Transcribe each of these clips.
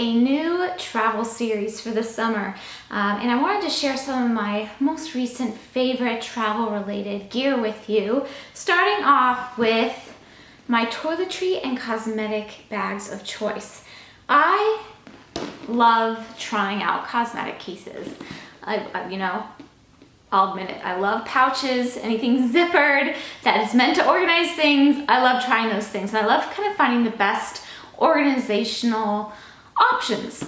a new travel series for the summer, and I wanted to share some of my most recent favorite travel-related gear with you, starting off with my toiletry and cosmetic bags of choice. I love trying out cosmetic cases. I'll admit it, I love pouches, anything zippered that is meant to organize things. I love trying those things, and I love kind of finding the best organizational options.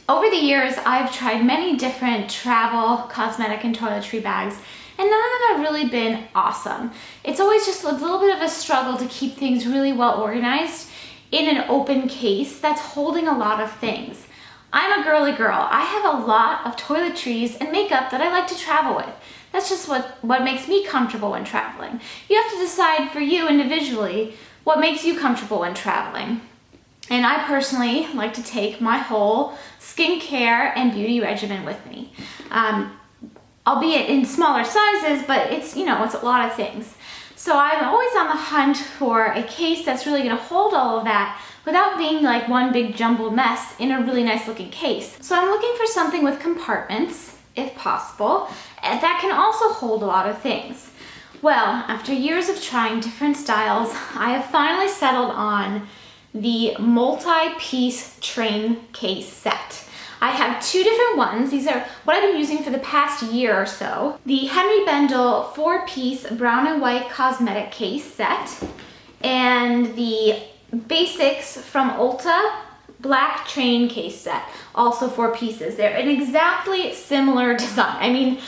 Over the years, I've tried many different travel, cosmetic, and toiletry bags, and none of them have really been awesome. It's always just a little bit of a struggle to keep things really well organized in an open case that's holding a lot of things. I'm a girly girl. I have a lot of toiletries and makeup that I like to travel with. That's just what makes me comfortable when traveling. You have to decide for you individually what makes you comfortable when traveling. And I personally like to take my whole skincare and beauty regimen with me. Albeit in smaller sizes, but it's a lot of things. So I'm always on the hunt for a case that's really gonna hold all of that without being like one big jumbled mess in a really nice looking case. So I'm looking for something with compartments, if possible, and that can also hold a lot of things. Well, after years of trying different styles, I have finally settled on the multi-piece train case set. I have two different ones. These are what I've been using for the past year or so. The Henry Bendel 4-piece brown and white cosmetic case set, and the Basics from Ulta black train case set, also 4 pieces. They're an exactly similar design. I mean,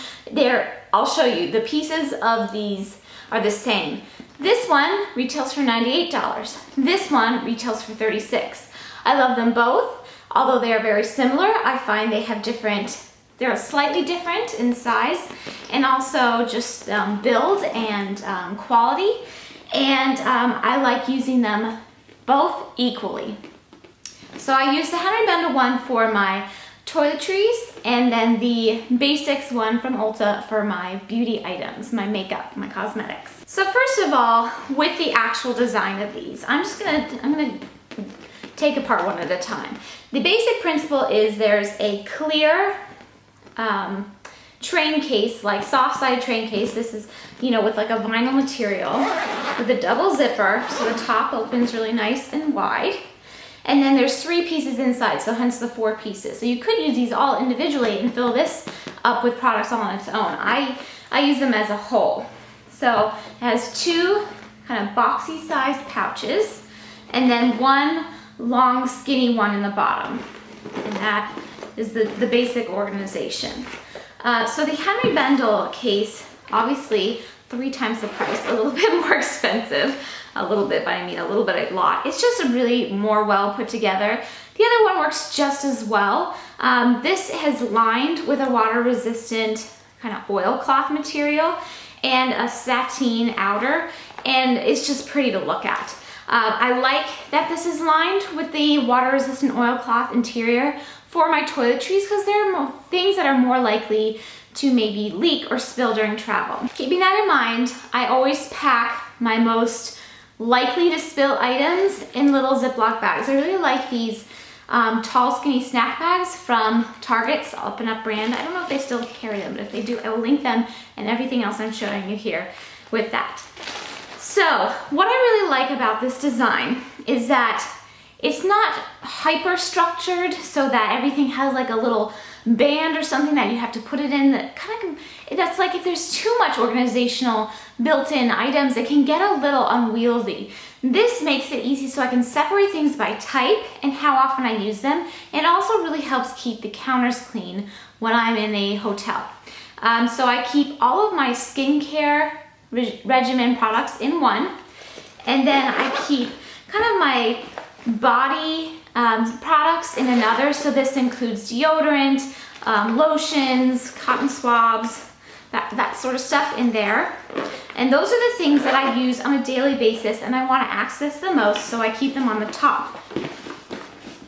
I'll show you, the pieces of these are the same. This one retails for $98. This one retails for $36. I love them both. Although they are very similar, I find they're slightly different in size and also just build and quality. And I like using them both equally. So I use the Henry Bendel one for my toiletries, and then the Basics one from Ulta for my beauty items, my makeup, my cosmetics. So first of all, with the actual design of these, I'm gonna take apart one at a time. The basic principle is there's a clear train case, like soft-sided train case. This is, with like a vinyl material with a double zipper, so the top opens really nice and wide. And then there's 3 pieces inside, so hence the 4 pieces. So you could use these all individually and fill this up with products all on its own. I use them as a whole. So it has 2 kind of boxy sized pouches, and then 1 long skinny one in the bottom. And that is the basic organization. So the Henry Bendel case, obviously 3 times the price, a little bit more expensive. A little bit, but I mean a little bit, a lot. It's just a really more well put together. The other one works just as well. This has lined with a water resistant kind of oilcloth material and a sateen outer, and it's just pretty to look at. I like that this is lined with the water resistant oilcloth interior for my toiletries, because there are things that are more likely to maybe leak or spill during travel. Keeping that in mind, I always pack my most likely to spill items in little Ziploc bags. I really like these tall skinny snack bags from Target's Up and Up brand. I don't know if they still carry them, but if they do, I will link them and everything else I'm showing you here with that. So what I really like about this design is that it's not hyper structured so that everything has like a little band or something that you have to put it in, that's like if there's too much organizational built-in items, it can get a little unwieldy. This makes it easy so I can separate things by type and how often I use them. It also really helps keep the counters clean when I'm in a hotel. So I keep all of my skincare regimen products in one, and then I keep kind of my body products in another. So this includes deodorant, lotions, cotton swabs, that sort of stuff in there. And those are the things that I use on a daily basis and I want to access the most, so I keep them on the top.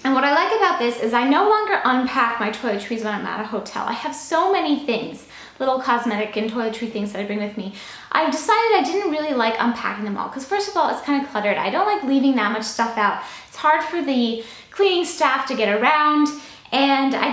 And what I like about this is I no longer unpack my toiletries when I'm at a hotel. I have so many things, little cosmetic and toiletry things that I bring with me. I decided I didn't really like unpacking them all because first of all, it's kind of cluttered. I don't like leaving that much stuff out. It's hard for the cleaning staff to get around, and I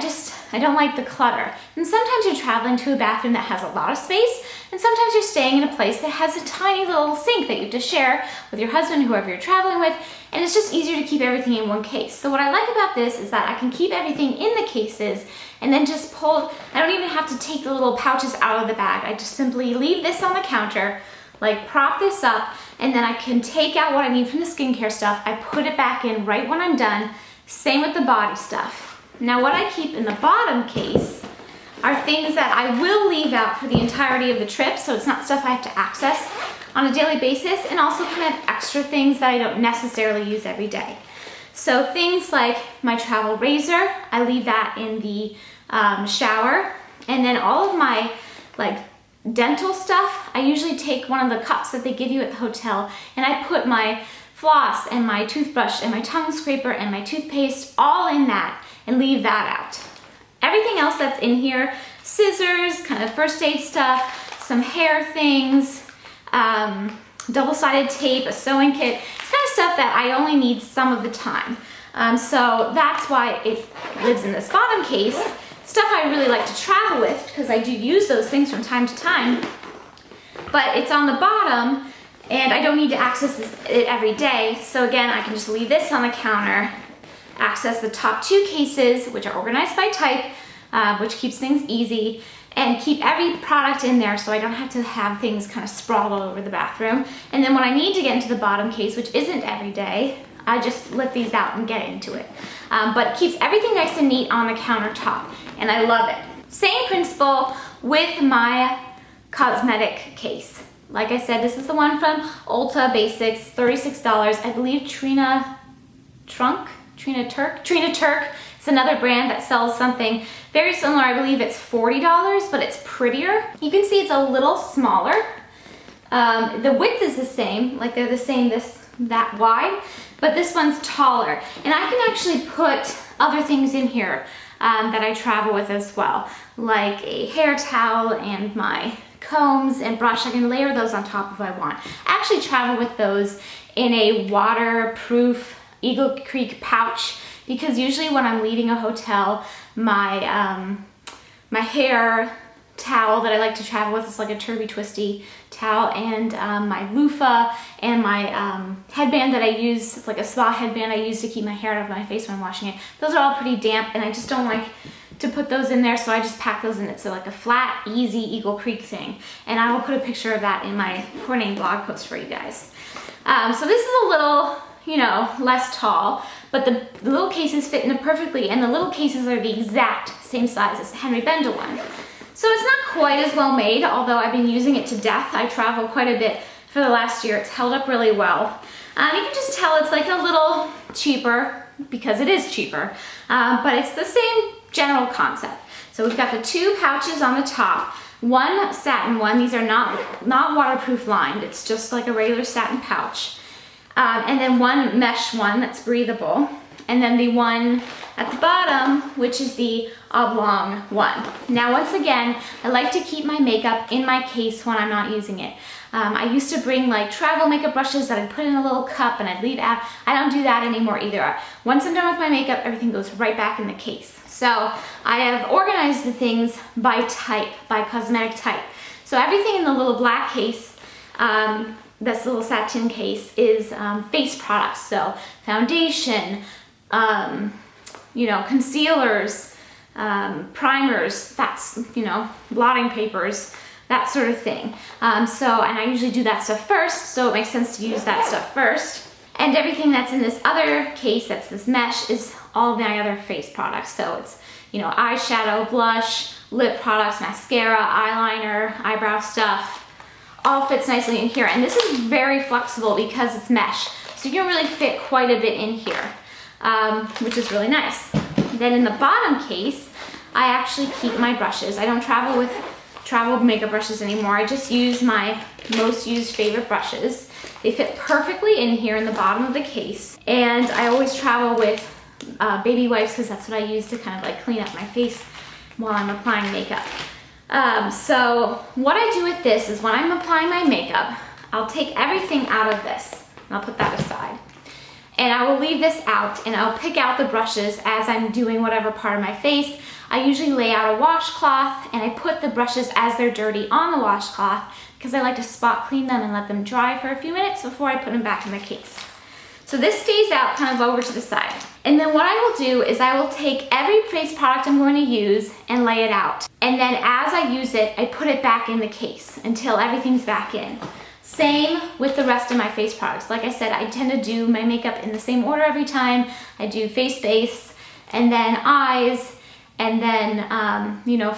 don't like the clutter. And sometimes you're traveling to a bathroom that has a lot of space, and sometimes you're staying in a place that has a tiny little sink that you have to share with your husband, whoever you're traveling with, and it's just easier to keep everything in one case. So what I like about this is that I can keep everything in the cases and then just pull. I don't even have to take the little pouches out of the bag. I just simply leave this on the counter, like prop this up, and then I can take out what I need from the skincare stuff. I put it back in right when I'm done. Same with the body stuff. Now what I keep in the bottom case are things that I will leave out for the entirety of the trip, so it's not stuff I have to access on a daily basis, and also kind of extra things that I don't necessarily use every day. So things like my travel razor, I leave that in the shower, and then all of my like dental stuff, I usually take one of the cups that they give you at the hotel, and I put my floss and my toothbrush and my tongue scraper and my toothpaste all in that and leave that out. Everything else that's in here, scissors, kind of first aid stuff, some hair things, double-sided tape, a sewing kit, it's kind of stuff that I only need some of the time. So that's why it lives in this bottom case. Stuff I really like to travel with because I do use those things from time to time, but it's on the bottom and I don't need to access it every day. So again, I can just leave this on the counter, access the top two cases, which are organized by type, which keeps things easy, and keep every product in there so I don't have to have things kind of sprawled all over the bathroom. And then when I need to get into the bottom case, which isn't every day, I just lift these out and get into it. But it keeps everything nice and neat on the countertop, and I love it. Same principle with my cosmetic case. Like I said, this is the one from Ulta Basics, $36. I believe Trina Turk. It's another brand that sells something very similar. I believe it's $40, but it's prettier. You can see it's a little smaller. The width is the same, like they're the same that wide, but this one's taller. And I can actually put other things in here that I travel with as well, like a hair towel and my combs and brush. I can layer those on top if I want. I actually travel with those in a waterproof Eagle Creek pouch, because usually when I'm leaving a hotel, my my hair towel that I like to travel with is like a turby twisty towel, and my loofah and my headband that I use, it's like a spa headband I use to keep my hair out of my face when I'm washing it. Those are all pretty damp and I just don't like to put those in there, so I just pack those in it. So like a flat, easy Eagle Creek thing. And I will put a picture of that in my coordinating blog post for you guys. So this is a little, you know, less tall, but the little cases fit in it perfectly, and the little cases are the exact same size as the Henry Bendel one. So it's not quite as well made, although I've been using it to death. I travel quite a bit for the last year. It's held up really well. You can just tell it's like a little cheaper, because it is cheaper, but it's the same general concept. So we've got the two pouches on the top, one satin one. These are not waterproof lined. It's just like a regular satin pouch. And then one mesh one that's breathable. And then the one at the bottom, which is the oblong one. Now, once again, I like to keep my makeup in my case when I'm not using it. I used to bring like travel makeup brushes that I'd put in a little cup and I'd leave out. I don't do that anymore either. Once I'm done with my makeup, everything goes right back in the case. So I have organized the things by type, by cosmetic type. So everything in the little black case, this little satin case, is face products. So foundation, you know, concealers, primers, that's, you know, blotting papers, that sort of thing. And I usually do that stuff first, so it makes sense to use that stuff first. And everything that's in this other case, that's this mesh, is all my other face products. So it's, you know, eyeshadow, blush, lip products, mascara, eyeliner, eyebrow stuff, all fits nicely in here. And this is very flexible because it's mesh, so you can really fit quite a bit in here, which is really nice. Then in the bottom case, I actually keep my brushes. I don't travel with travel makeup brushes anymore. I just use my most used favorite brushes. They fit perfectly in here in the bottom of the case. And I always travel with baby wipes, because that's what I use to kind of like clean up my face while I'm applying makeup. So what I do with this is when I'm applying my makeup, I'll take everything out of this and I'll put that aside. And I will leave this out and I'll pick out the brushes as I'm doing whatever part of my face. I usually lay out a washcloth and I put the brushes as they're dirty on the washcloth because I like to spot clean them and let them dry for a few minutes before I put them back in the case. So this stays out kind of over to the side. And then what I will do is I will take every face product I'm going to use and lay it out. And then as I use it, I put it back in the case until everything's back in. Same with the rest of my face products. Like I said, I tend to do my makeup in the same order every time. I do face base, and then eyes, and then, you know,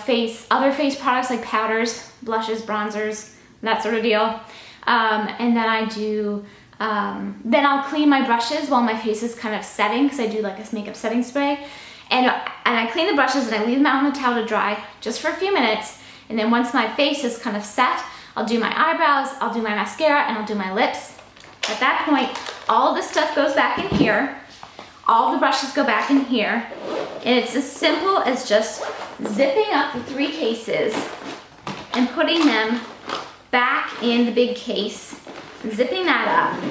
other face products like powders, blushes, bronzers, that sort of deal. And then I do, then I'll clean my brushes while my face is kind of setting, because I do like a makeup setting spray. And I clean the brushes and I leave them out on the towel to dry just for a few minutes. And then once my face is kind of set, I'll do my eyebrows, I'll do my mascara, and I'll do my lips. At that point, all this stuff goes back in here. All the brushes go back in here. And it's as simple as just zipping up the 3 cases and putting them back in the big case, zipping that up.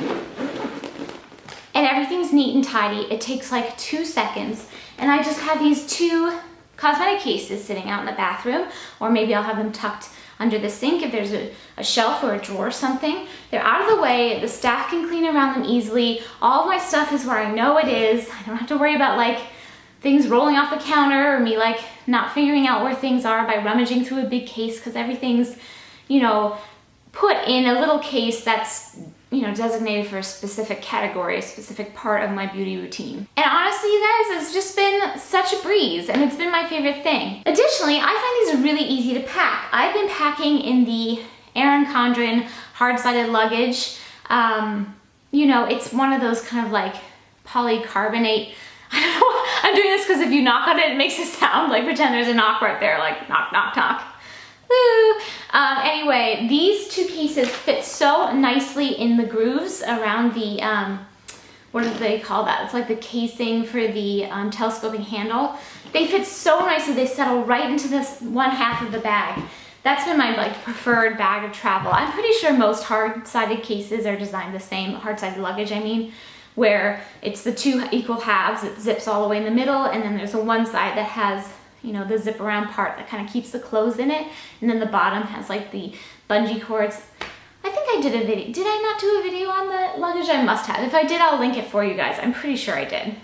And everything's neat and tidy. It takes like 2 seconds. And I just have these 2 cosmetic cases sitting out in the bathroom, or maybe I'll have them tucked under the sink if there's a shelf or a drawer or something. They're out of the way, the staff can clean around them easily. All of my stuff is where I know it is. I don't have to worry about like things rolling off the counter or me like not figuring out where things are by rummaging through a big case, because everything's, you know, put in a little case that's, you know, designated for a specific category, a specific part of my beauty routine. And honestly, you guys, it's just been such a breeze, and it's been my favorite thing. Additionally, I find these really easy to pack. I've been packing in the Erin Condren hard-sided luggage. You know, it's one of those kind of like polycarbonate, I don't know, I'm doing this because if you knock on it, it makes a sound, like pretend there's a knock right there, like knock, knock, knock. Woo. Anyway, these 2 cases fit so nicely in the grooves around the, what do they call that? It's like the casing for the telescoping handle. They fit so nicely, they settle right into this one half of the bag. That's been my like preferred bag of travel. I'm pretty sure most hard-sided cases are designed the same, hard-sided luggage I mean, where it's the 2 equal halves, it zips all the way in the middle, and then there's a one side that has, you know, the zip around part that kind of keeps the clothes in it, and then the bottom has like the bungee cords. I think I did a video. Did I not do a video on the luggage? I must have. If I did, I'll link it for you guys. I'm pretty sure I did.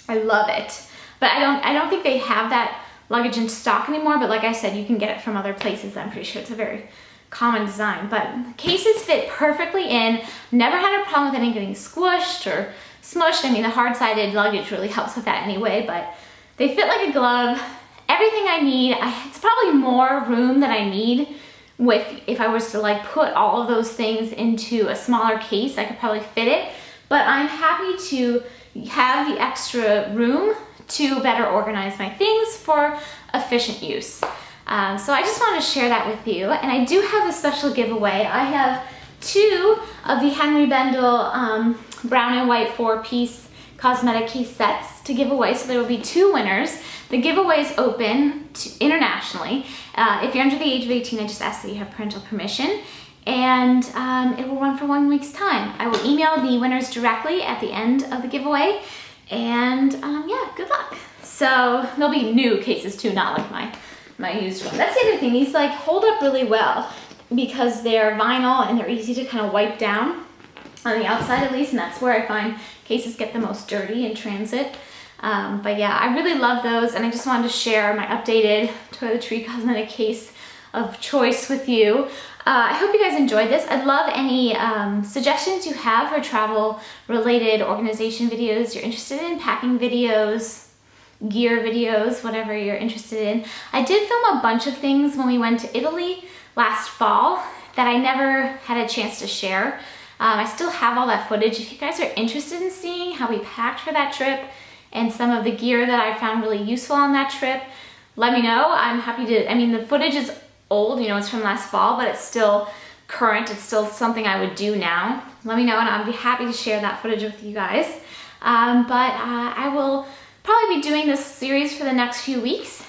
I love it. But I don't think they have that luggage in stock anymore, but like I said, you can get it from other places. I'm pretty sure it's a very common design, but cases fit perfectly in. Never had a problem with any getting squished or smushed. I mean, the hard-sided luggage really helps with that anyway, but they fit like a glove. Everything I need. It's probably more room than I need if I was to like put all of those things into a smaller case. I could probably fit it, but I'm happy to have the extra room to better organize my things for efficient use. So I just wanted to share that with you, and I do have a special giveaway. I have 2 of the Henry Bendel brown and white 4-piece cosmetic case sets to give away, so there will be 2 winners. The giveaway is open internationally. If you're under the age of 18, I just ask that you have parental permission, and it will run for 1 week's time. I will email the winners directly at the end of the giveaway, and yeah, good luck. So there'll be new cases too, not like my used one. That's the other thing, these like hold up really well because they're vinyl and they're easy to kind of wipe down on the outside at least, and that's where I find cases get the most dirty in transit. But yeah, I really love those, and I just wanted to share my updated Toiletries cosmetic case of choice with you. I hope you guys enjoyed this. I'd love any suggestions you have for travel related organization videos you're interested in, packing videos, gear videos, whatever you're interested in. I did film a bunch of things when we went to Italy last fall that I never had a chance to share. I still have all that footage. If you guys are interested in seeing how we packed for that trip and some of the gear that I found really useful on that trip, let me know. I'm happy to, I mean, the footage is old, you know, it's from last fall, but it's still current. It's still something I would do now. Let me know, and I'll be happy to share that footage with you guys. I will probably be doing this series for the next few weeks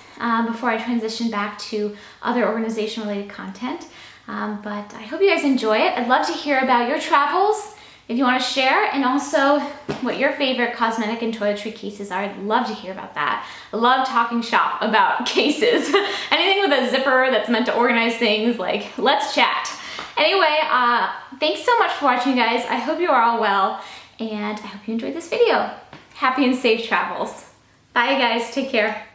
before I transition back to other organization related content. But I hope you guys enjoy it. I'd love to hear about your travels if you want to share, and also what your favorite cosmetic and toiletry cases are. I'd love to hear about that. I love talking shop about cases. Anything with a zipper that's meant to organize things, like, let's chat. Anyway, thanks so much for watching, guys. I hope you are all well, and I hope you enjoyed this video. Happy and safe travels. Bye, guys. Take care.